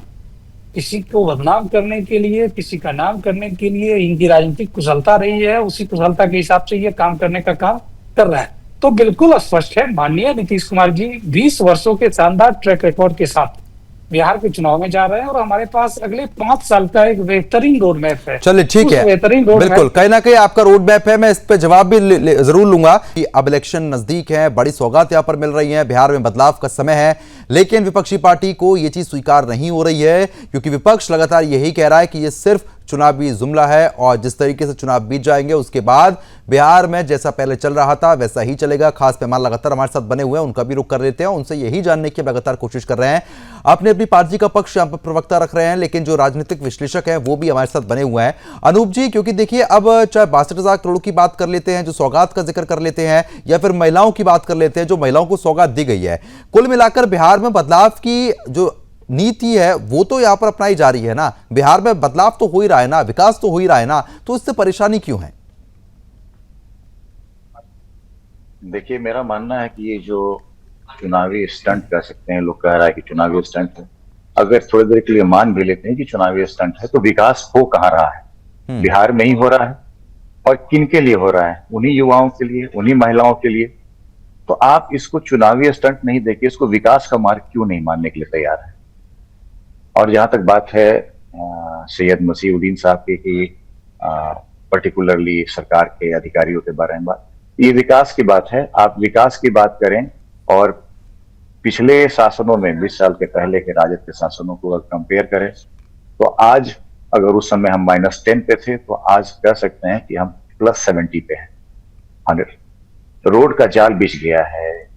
किसी को बदनाम करने के लिए, किसी का नाम करने के लिए इनकी राजनीतिक कुशलता रही है, उसी कुशलता के हिसाब से ये काम करने का काम कर रहे हैं। तो बिल्कुल स्पष्ट है, माननीय नीतीश कुमार जी 20 वर्षों के शानदार ट्रैक रिकॉर्ड के साथ बिहार के चुनाव में जा रहे हैं और हमारे पास अगले 5 साल का एक बेहतरीन रोड मैप है। चलिए ठीक है, बिल्कुल, कहीं ना कहीं आपका रोड मैप है, मैं इस पे जवाब भी जरूर लूंगा कि अब इलेक्शन नजदीक है, बड़ी सौगात यहां पर मिल रही है, बिहार में बदलाव का समय है, लेकिन विपक्षी पार्टी को यह चीज स्वीकार नहीं हो रही है, क्योंकि विपक्ष लगातार यही कह रहा है कि यह सिर्फ चुनावी जुमला है और जिस तरीके से चुनाव बीत जाएंगे उसके बाद बिहार में जैसा पहले चल रहा था वैसा ही चलेगा। खास मेहमान लगातार हमारे साथ बने हुए हैं, उनका भी रुख कर लेते हैं, उनसे यही जानने की लगातार कोशिश कर रहे हैं। अपने अपनी पार्टी का पक्ष यहाँ पर प्रवक्ता रख रहे हैं, लेकिन जो राजनीतिक विश्लेषक हैं वो भी हमारे साथ बने हुए हैं। अनूप जी, क्योंकि देखिए अब चाहे 62,000 करोड़ की बात कर लेते हैं, जो सौगात का जिक्र कर लेते हैं, या फिर महिलाओं की बात कर लेते हैं, जो महिलाओं को सौगात दी गई है, कुल मिलाकर बिहार में बदलाव की जो नीति है वो तो यहां पर अपनाई जा रही है ना। बिहार में बदलाव तो हो ही रहा है ना, विकास तो हो ही रहा है ना, तो इससे परेशानी क्यों है? देखिए, मेरा मानना है कि ये जो चुनावी स्टंट कह सकते हैं, लोग कह रहा है कि चुनावी स्टंट है, अगर थोड़ी देर के लिए मान भी लेते हैं कि चुनावी स्टंट है, तो विकास हो कहां रहा है? बिहार में ही हो रहा है। और किन के लिए हो रहा है? उन्हीं युवाओं के लिए, उन्हीं महिलाओं के लिए। तो आप इसको चुनावी स्टंट नहीं देके इसको विकास का मार्ग क्यों नहीं मानने के लिए तैयार है? और जहां तक बात है सैयद मसीहुद्दीन साहब की कि पर्टिकुलरली सरकार के अधिकारियों के बारे में बात, ये विकास की बात है। आप विकास की बात करें और पिछले शासनों में 20 साल के पहले के राजद के शासनों को अगर कंपेयर करें तो आज, अगर उस समय हम -10 पे थे तो आज कह सकते हैं कि हम +70 पे हैं, 100। रोड का जाल बिछ गया है,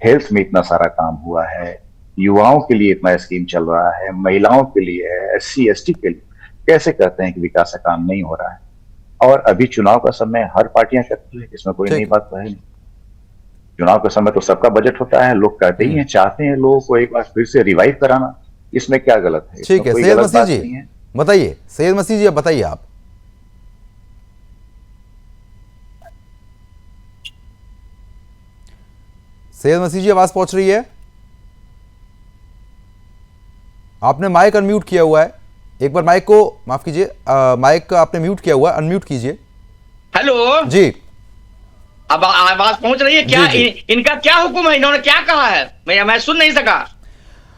हेल्थ में इतना सारा काम हुआ है, युवाओं के लिए इतना स्कीम चल रहा है, महिलाओं के लिए है, SC ST के लिए। कैसे कहते हैं कि विकास का काम नहीं हो रहा है? और अभी चुनाव का समय हर पार्टियां करती है, इसमें कोई नई बात तो है नहीं। चुनाव का समय तो सबका बजट होता है, लोग कहते ही हैं, चाहते हैं लोगों को एक बार फिर से रिवाइव कराना, इसमें क्या गलत है? ठीक है, सैयद मसीह जी बताइए, सैयद मसीह जी बताइए आप। सैयद मसीह जी, आवाज पहुंच रही है? आपने माइक अनम्यूट किया हुआ है, एक बार माइक को माफ कीजिए, माइक आपने म्यूट किया हुआ है, अनम्यूट कीजिए। हेलो जी, अब आवाज पहुंच रही है क्या? इनका क्या हुक्म है? इन्होंने क्या कहा है? मैं सुन नहीं सका।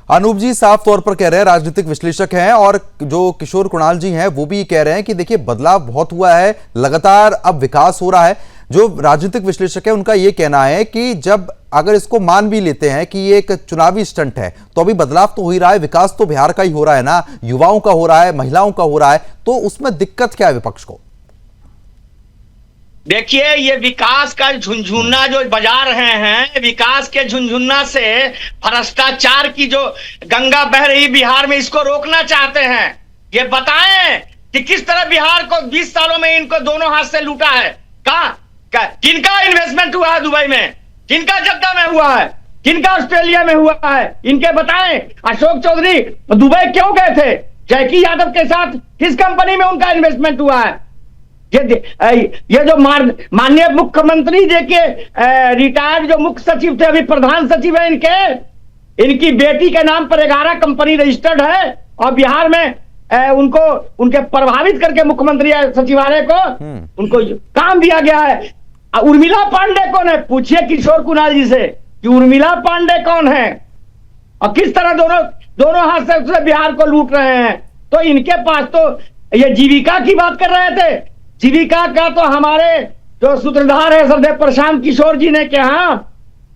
अनूप जी साफ तौर पर कह रहे हैं, राजनीतिक विश्लेषक हैं, और जो किशोर कुणाल जी हैं वो भी कह रहे हैं कि देखिए बदलाव बहुत हुआ है, लगातार अब विकास हो रहा है। जो राजनीतिक विश्लेषक है उनका ये कहना है कि जब अगर इसको मान भी लेते हैं कि ये एक चुनावी स्टंट है, तो अभी बदलाव तो हो ही रहा है, विकास तो बिहार का ही हो रहा है ना, युवाओं का हो रहा है, महिलाओं का हो रहा है, तो उसमें दिक्कत क्या है विपक्ष को? देखिए, ये विकास का झुनझुना जो बजा रहे हैं, विकास के झुनझुना से भ्रष्टाचार की जो गंगा बह रही बिहार में, इसको रोकना चाहते हैं। ये बताएं कि किस तरह बिहार को 20 सालों में इनको दोनों हाथ से लूटा है। किनका इन्वेस्टमेंट हुआ है दुबई में, किनका जद्दा में हुआ है, किनका ऑस्ट्रेलिया में हुआ है, इनके बताएं। अशोक चौधरी दुबई क्यों गए थे? जैकी यादव के साथ किस कंपनी में उनका इन्वेस्टमेंट हुआ है? ये जो माननीय मुख्यमंत्री जी के रिटायर्ड जो मुख्य सचिव थे, अभी प्रधान सचिव है इनकी बेटी के नाम पर 11 कंपनी रजिस्टर्ड है, और बिहार में उनके प्रभावित करके मुख्यमंत्री सचिवालय को उनको काम दिया गया है। उर्मिला पांडे कौन है? पूछिए किशोर कुणाल जी से कि उर्मिला पांडे कौन है और किस तरह दोनों हाथ से बिहार को लूट रहे हैं। तो इनके पास तो ये जीविका की बात कर रहे थे, जीविका का तो हमारे जो सूत्रधार है सरदेव प्रशांत किशोर जी ने कहा,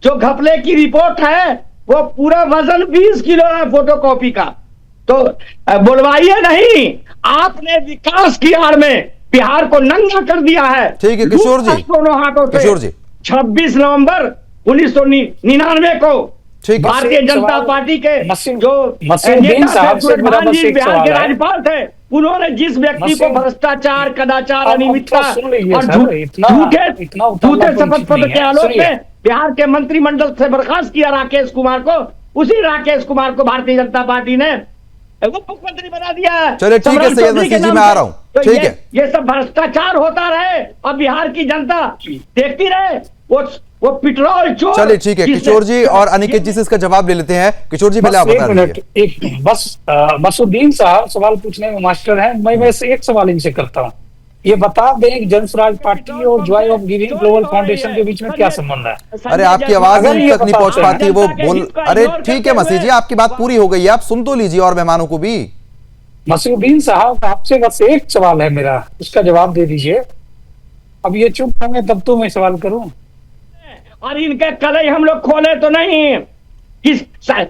जो घपले की रिपोर्ट है वो पूरा वजन 20 किलो है फोटोकॉपी का। तो बोलवाइए नहीं, आपने विकास की आड़ में बिहार को नंगा कर दिया है। ठीक है किशोर जी, दोनों हाथों से। किशोर जी 26 नवंबर 1999 को भारतीय जनता पार्टी के जो नेता जी बिहार के राज्यपाल थे, उन्होंने जिस व्यक्ति को भ्रष्टाचार, कदाचार, अनियमितता और झूठे शपथ पत्र के आलोक में बिहार के मंत्रिमंडल से बर्खास्त किया राकेश कुमार को, उसी राकेश कुमार को भारतीय जनता पार्टी ने मुख्यमंत्री बना दिया है। चलिए ठीक है सैयद मसीह जी, मैं आ रहा हूँ। तो ठीक है, ये सब भ्रष्टाचार होता रहे और बिहार की जनता देखती रहे, वो पेट्रोल चोर। चलिए ठीक है किशोर जी और अनिकेत जी से इसका जवाब ले लेते हैं। किशोर जी पहले आप बता दीजिए। मसूद्दीन साहब सवाल पूछने में मास्टर हैं, मैं वैसे एक सवाल इनसे करता हूँ, ये बता दें कि जनसुराज पार्टी और Joy of giving global foundation के बीच में क्या संबंध है? अरे आपकी आवाज इन तक नहीं पहुंच पाती, वो बोल। अरे ठीक है मसीह जी, आपकी बात पूरी हो गई है, आप सुन तो लीजिए और मेहमानों को भी। मसूद्दीन साहब आपसे बस एक सवाल है मेरा, उसका जवाब दे दीजिए। अब ये चुप होंगे तब तो मैं सवाल करूं। और इनके कलई हम लोग खोले तो नहीं, किस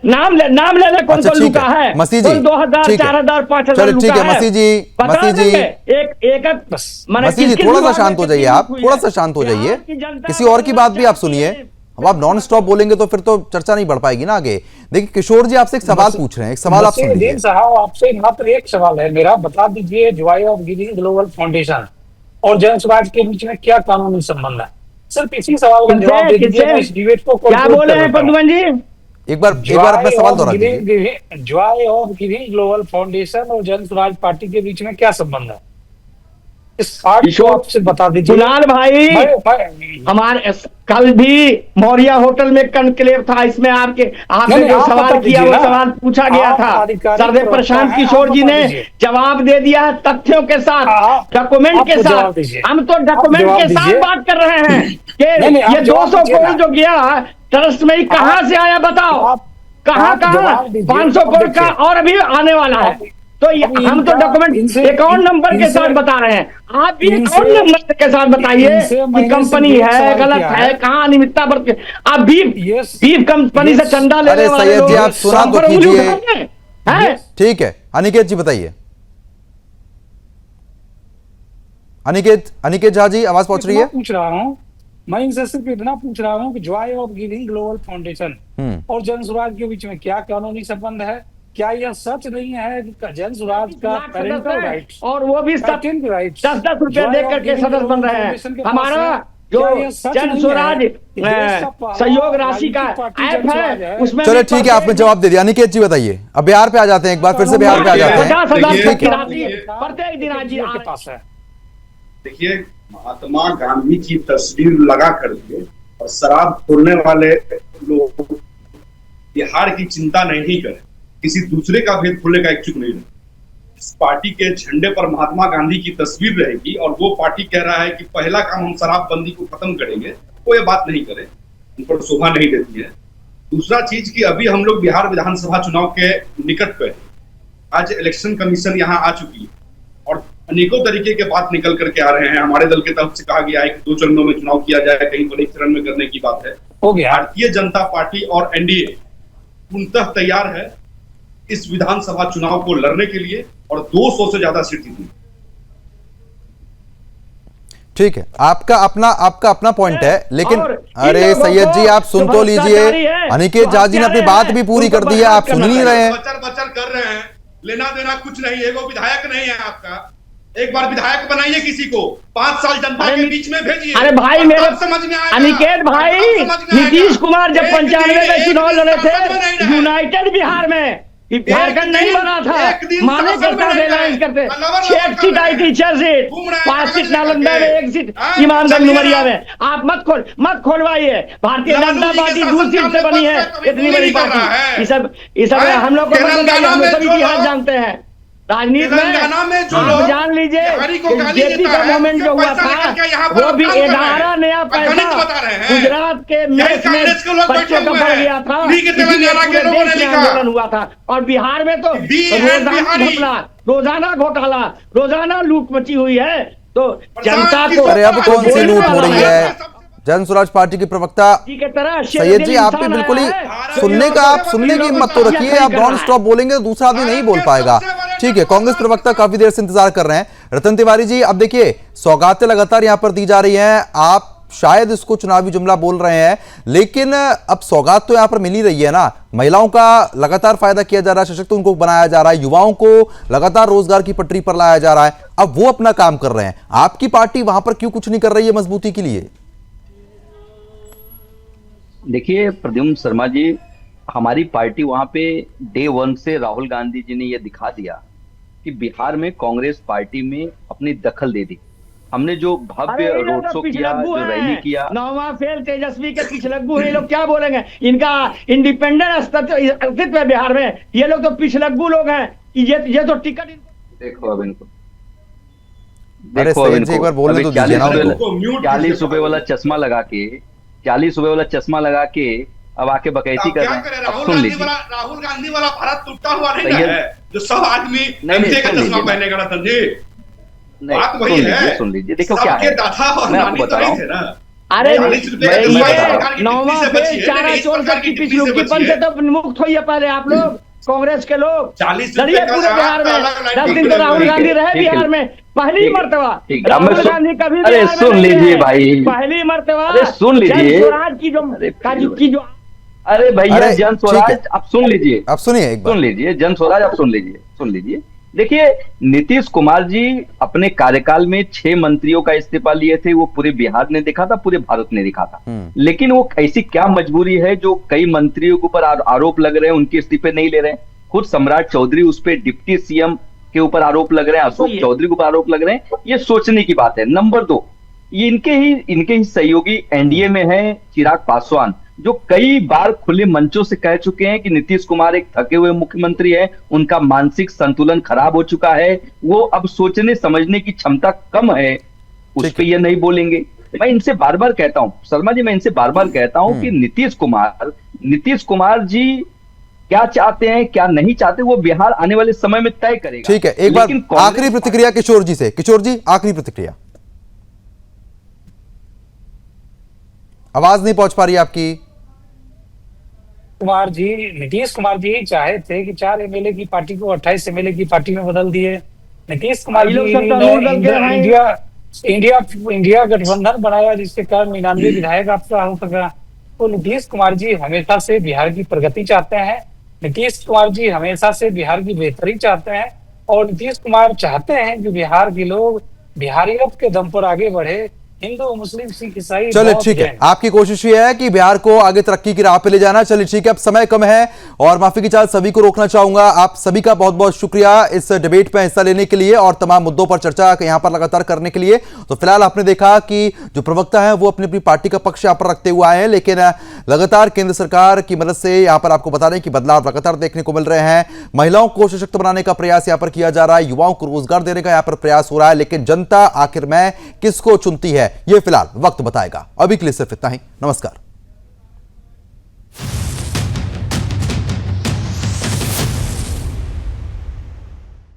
नाम ले कौन कौन लुका है? मसीह जी 2000, 4000, 5000 ठीक है मसीह जी, एक मसीह जी थोड़ा सा शांत हो जाइए, आप थोड़ा सा शांत हो जाइए, किसी और की बात भी आप सुनिए। अब आप नॉन स्टॉप बोलेंगे तो फिर तो चर्चा नहीं बढ़ पाएगी ना आगे। देखिए किशोर जी आपसे एक सवाल पूछ रहे हैं, एक सवाल आप सुन लीजिए। साहब आपसे मात्र एक सवाल है मेरा, बता दीजिए Joy of giving global foundation और जनसुराज के बीच में क्या कानूनी संबंध है? सिर्फ इसी सवाल का जवाब दे दीजिए, इस डिबेट को क्या बोले हैं पद्मन जी? एक बार अपना सवाल दोहरा दीजिए। Joy of giving global foundation और जनसुराज पार्टी के बीच में क्या संबंध है? इस पार्ट को आपसे बता दीजिए। कुणाल भाई, हमारे कल भी मौर्या होटल में कनक्लेव था, इसमें आपने जो सवाल किया वो सवाल पूछा गया था। सरदेव प्रशांत किशोर जी ने जवाब दे दिया है तथ्यों के साथ, डॉक्यूमेंट के साथ। हम तो डॉक्यूमेंट के साथ बात कर रहे हैं कि ये 200 करोड़ जो गया ट्रस्ट में कहां से आया बताओ, कहां 500 करोड़ का और अभी आने वाला है। तो हम तो डॉक्यूमेंट अकाउंट नंबर के साथ बता रहे हैं, आप भी अकाउंट नंबर के साथ बताइए कि कंपनी है गलत है, कहाँ अनियमितता बरते। आप बीफ कंपनी से चंदा लेने वाले सैयद जी आप सुना तो कीजिए। ठीक है अनिकेत जी बताइए। अनिकेत झा जी आवाज पहुंच रही है? पूछ रहा हूँ मैं इनसे सिर्फ इतना पूछ रहा हूँ कि Joy of giving global foundation और जनसुराज के बीच में क्या कानूनी संबंध है? क्या यह सच नहीं है कि जनसुराज का पेरेंटल राइट्स और वो भी 10-10 रुपए दे करके सदस्य बन रहे हैं? हमारा जो जनसुराज सहयोग राशि का ऐप है उसमें। चलो ठीक है आपने जवाब दे दिया। अनिकेत जी बताइए, अब बिहार पे आ जाते हैं, एक बार फिर से बिहार पे आ जाते हैं। 50,000 की राशि प्रत्येक दिन आज के पास है। देखिए महात्मा गांधी की तस्वीर लगा करके और शराब खोलने वाले लोग बिहार की चिंता नहीं करें, किसी दूसरे का भेद खोलने का इच्छुक नहीं रहे। इस पार्टी के झंडे पर महात्मा गांधी की तस्वीर रहेगी और वो पार्टी कह रहा है कि पहला काम हम शराबबंदी को खत्म करेंगे, वो ये बात नहीं करे, उन पर शोभा नहीं देती है। दूसरा चीज कि अभी हम लोग बिहार विधानसभा चुनाव के निकट पे, आज इलेक्शन कमीशन यहाँ आ चुकी है और अनेकों तरीके के बात निकल करके आ रहे हैं। हमारे दल की तरफ से कहा गया है कि 2 चरणों में चुनाव किया जाए, कहीं पर 1 चरण में करने की बात है। हो गया। भारतीय जनता पार्टी और एनडीए पूर्णतः तैयार है इस विधानसभा चुनाव को लड़ने के लिए और 200 से ज्यादा सीट जीतने। ठीक है, आपका अपना पॉइंट है, लेकिन अरे सैयद जी आप सुन तो लीजिए। अनिकेत झा जी ने अपनी बात भी पूरी कर दी है, आप सुन नहीं रहे हैं। बचर कर रहे हैं, लेना देना कुछ नहीं है। वो विधायक नहीं है आपका, एक बार विधायक बनाइए किसी को, 5 साल जनता के बीच में भेजिए। अरे भाई मेरे समझ में आएगा। अनिकेत भाई, नीतीश कुमार जब 95 में चुनाव लड़े थे यूनाइटेड बिहार में, झारखंड नहीं बना था, माने करता थे लाइंस करते, 6 सीट आई थी, 6 सीट, 5 सीट नालंदा में, 1 सीट इमामगंज डुमरिया में। आप मत खोलवाइए। भारतीय जनता पार्टी 2 सीट से बनी है, इतनी बड़ी पार्टी। ये सब हम लोग को हम सभी इतिहास जानते हैं। राजनीति में आप जान लीजिए, जेपी का मूवमेंट जो हुआ था वो भी 11 नया पैसा गुजरात के मेष में बच्चों का बढ़ गया था, इसलिए पूरे देश में आंदोलन हुआ था। और बिहार में तो रोजाना घोटाला, रोजाना लूट मची हुई है। तो जनता को अरे अब कौन सी लूट हो रही है? जन स्वराज पार्टी के प्रवक्ता सैयद जी आपने बिल्कुल ही सुनने की हिम्मत तो रखिए। आप नॉन स्टॉप बोलेंगे तो दूसरा आदमी नहीं बोल पाएगा। ठीक है, कांग्रेस प्रवक्ता काफी देर से इंतजार कर रहे हैं। रतन तिवारी जी, अब देखिए सौगातें लगातार यहां पर दी जा रही हैं, आप शायद इसको चुनावी जुमला बोल रहे हैं, लेकिन अब सौगात तो यहां पर मिल ही रही है ना। महिलाओं का लगातार फायदा किया जा रहा है, सशक्त उनको बनाया जा रहा है, युवाओं को लगातार रोजगार की पटरी पर लाया जा रहा है। अब वो अपना काम कर रहे हैं, आपकी पार्टी वहां पर क्यों कुछ नहीं कर रही है मजबूती के लिए? देखिए प्रद्युम्न शर्मा जी, हमारी पार्टी वहां पे डे 1 से राहुल गांधी जी ने यह दिखा दिया कि बिहार में कांग्रेस पार्टी में अपनी दखल दे दी। हमने जो भव्य रोड शो किया, जो रैली किया, 9वां फेल तेजस्वी के पिछलग्गू है। ये लोग क्या बोलेंगे? इनका इंडिपेंडेंट अस्तित्व है बिहार में, ये लोग तो पिछलग्गू लोग हैं। ये तो टिकट देखो अब इनको, एक बार बोलने तो दीजिए ना। 40 रुपए वाला चश्मा लगा के, 40 रुपए वाला चश्मा लगा के अब आके बकैती कर रहे हैं। अब सुन लीजिए, राहुल गांधी वाला भारत टूटा हुआ नहीं है जो सब आदमी एमजे का चश्मा पहनेगा। रतन जी बात वही है, सुन लीजिए। देखो क्या है, मैं आपको बता रहा हूँ। अरे 9वां फेल चारा चोर की पिछलुकीपन से तो मुक्त होइए पहले आप लोग, कांग्रेस के लोग लड़िए पूरे बिहार में। 10 दिन तो राहुल गांधी रहे बिहार में, पहली मर्तबा राहुल गांधी कभी। अरे सुन लीजिए भाई, पहली मर्तबा। अरे सुन लीजिए, स्वराज की जो अरे भैया जन स्वराज आप सुन लीजिए, आप सुनिए एक बार, सुन लीजिए जन स्वराज आप सुन लीजिए। देखिए नीतीश कुमार जी अपने कार्यकाल में 6 मंत्रियों का इस्तीफा लिए थे। वो पूरे बिहार ने देखा था, पूरे भारत ने देखा था। लेकिन वो ऐसी क्या मजबूरी है जो कई मंत्रियों के ऊपर आरोप लग रहे हैं, उनके इस्तीफे नहीं ले रहे हैं? खुद सम्राट चौधरी उस पर डिप्टी सीएम के ऊपर आरोप लग रहे हैं, अशोक चौधरी के ऊपर आरोप लग रहे हैं। ये सोचने की बात है। नंबर 2, ये इनके ही सहयोगी एनडीए में है चिराग पासवान, जो कई बार खुले मंचों से कह चुके हैं कि नीतीश कुमार एक थके हुए मुख्यमंत्री है, उनका मानसिक संतुलन खराब हो चुका है, वो अब सोचने समझने की क्षमता कम है, उस पर ये नहीं बोलेंगे। मैं इनसे बार बार कहता हूं शर्मा जी, मैं इनसे बार बार कहता हूं कि नीतीश कुमार जी क्या चाहते हैं क्या नहीं चाहते वो बिहार आने वाले समय में तय करेगा। ठीक है, एक बार आखिरी प्रतिक्रिया किशोर जी से। किशोर जी आखिरी प्रतिक्रिया। आवाज नहीं पहुंच पा रही आपकी। कुमार जी, नीतीश कुमार जी चाहे थे कि 4 एमएलए की पार्टी को 28 एमएलए की पार्टी में बदल दिए। नीतीश कुमार जी इंडिया गठबंधन बनाया जिसके कारण 99 विधायक आपका हो सका। तो नीतीश कुमार जी हमेशा से बिहार की प्रगति चाहते हैं, नीतीश कुमार जी हमेशा से बिहार की बेहतरी चाहते हैं, और नीतीश कुमार चाहते हैं कि बिहार के लोग बिहारियत के दम पर आगे बढ़े, हिंदू मुस्लिम सिख ईसाई। चलिए ठीक है, आपकी कोशिश ये है कि बिहार को आगे तरक्की की राह पे ले जाना। चलिए ठीक है, अब समय कम है और माफी की चाल सभी को रोकना चाहूंगा। आप सभी का बहुत बहुत शुक्रिया इस डिबेट में हिस्सा लेने के लिए और तमाम मुद्दों पर चर्चा यहां पर लगातार करने के लिए। तो फिलहाल आपने देखा कि जो प्रवक्ता है वो अपनी अपनी पार्टी का पक्ष यहां पर रखते हुए आए हैं, लेकिन लगातार केंद्र सरकार की मदद से यहां पर आपको बता दें कि बदलाव लगातार देखने को मिल रहे हैं। महिलाओं को सशक्त बनाने का प्रयास यहां पर किया जा रहा है, युवाओं को रोजगार देने का यहां पर प्रयास हो रहा है, लेकिन जनता आखिर में किसको चुनती है ये फिलहाल वक्त बताएगा। अभी के लिए सिर्फ इतना ही, नमस्कार।